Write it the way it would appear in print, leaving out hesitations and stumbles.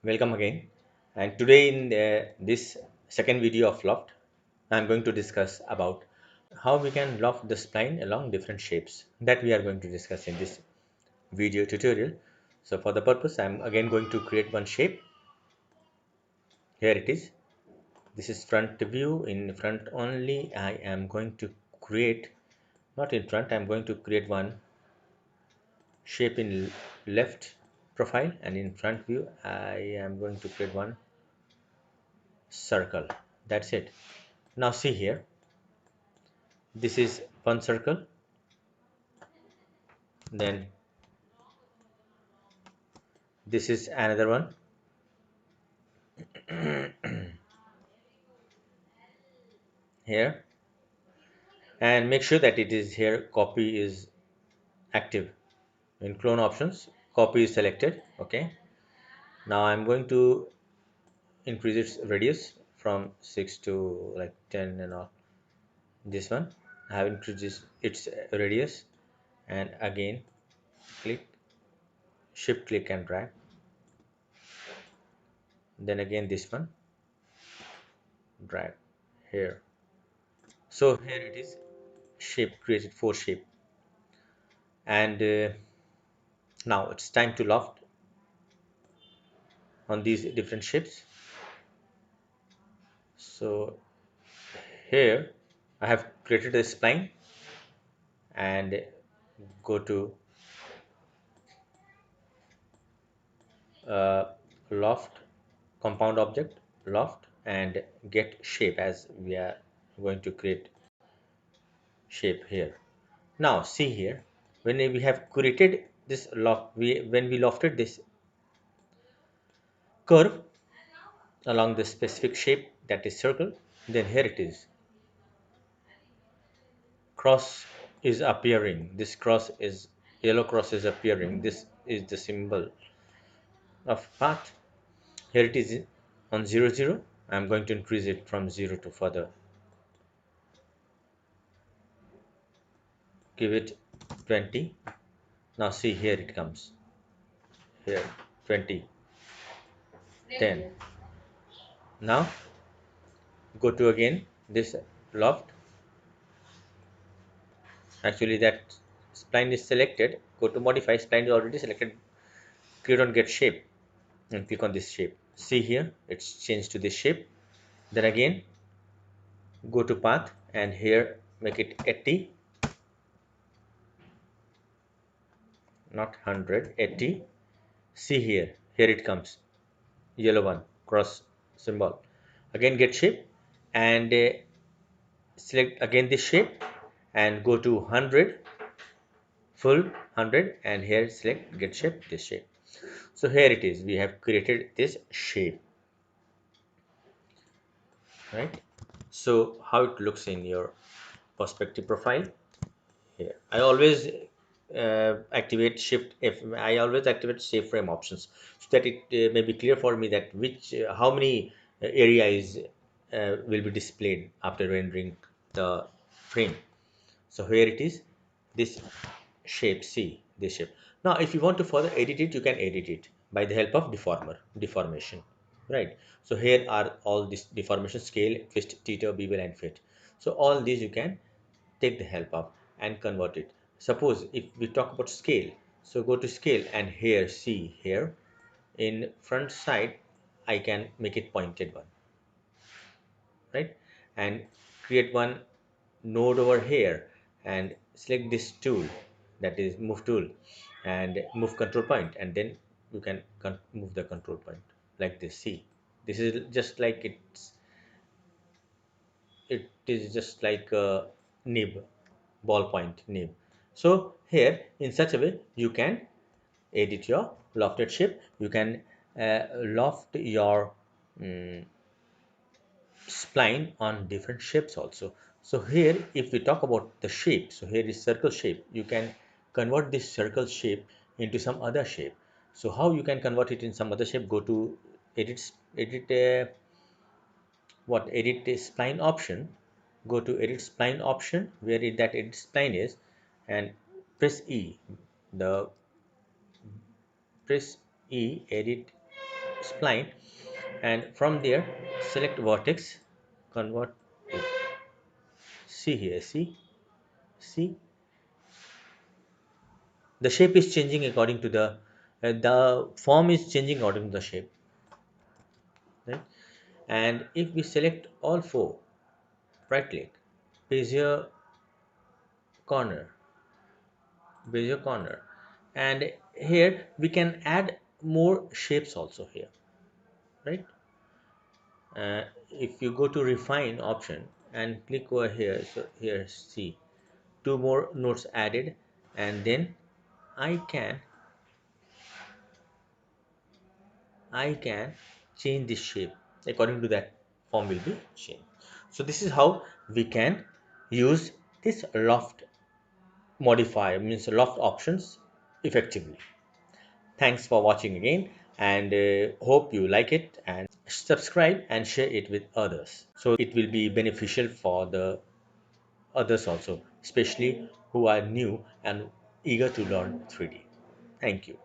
Welcome again. And today in this second video of loft, I'm going to discuss about how we can loft the spline along different shapes that we are going to discuss in this video tutorial. So for the purpose, I'm again going to create one shape. Here it is. This is front view. In front only, I am going to create, not in front, I'm going to create one shape in left profile, and in front view, I am going to create one circle. That's it. Now see here, this is one circle, then this is another one, here, and make sure that it is here copy is active. In clone options, copy is selected. Okay, now I'm going to increase its radius from 6 to like 10 and all. This one I have increased its radius, and again click, shift click and drag, then again this one, drag here. So here it is, shape created, four shape. And now it's time to loft on these different shapes. So here I have created a spline, and go to uh, loft, compound object, loft, and get shape, as we are going to create shape here. Now see here, when we have created this loft, when we lofted this curve along the specific shape, that is circle, then here it is, cross is appearing. This cross is, yellow cross is appearing. This is the symbol of path. Here it is on 0 0. I'm going to increase it from 0 to further, give it 20. Now see, here it comes, here 20, 10. Now go to again this loft. Actually that spline is selected. Go to modify, spline is already selected. Click on get shape and click on this shape. See here, it's changed to this shape. Then again go to path, and here make it 80, not 100, 80. See here, here it comes, yellow one, cross symbol. Again get shape, and select again this shape, and go to 100, full 100, and here select get shape, this shape. So here it is, we have created this shape, right? So how it looks in your perspective profile. Here I always activate shift F. I always activate save frame options, so that it may be clear for me that which how many area is will be displayed after rendering the frame. So here it is, this shape. See this shape. Now if you want to further edit it, you can edit it by the help of deformation, right? So here are all this deformation: scale, twist, teeter, bevel, and fit. So all these you can take the help of and convert it. Suppose if we talk about scale, so go to scale, and here see here in front side I can make it pointed one, right? And create one node over here, and select this tool, that is move tool, and move control point, and then you can move the control point like this. See, this is just like it is just like a nib, ballpoint nib. So here in such a way you can edit your lofted shape. You can loft your mm, spline on different shapes also. So here if we talk about the shape, so here is circle shape. You can convert this circle shape into some other shape. So how you can convert it in some other shape? Go to edit edit the spline option. Go to edit spline option, where that edit spline is, and press E, the press E, edit spline, and from there select vertex, convert to, see here, see the shape is changing according to the form is changing according to the shape, right? And if we select all four, right click, bezier corner, bezier corner, and here we can add more shapes also here, right? If you go to refine option and click over here, so here see two more nodes added, and then I can I can change this shape according to that form will be changed. So this is how we can use this loft modifier, means loft options, effectively. Thanks for watching again, and hope you like it, and subscribe and share it with others, so it will be beneficial for the others also, especially who are new and eager to learn 3D. Thank you.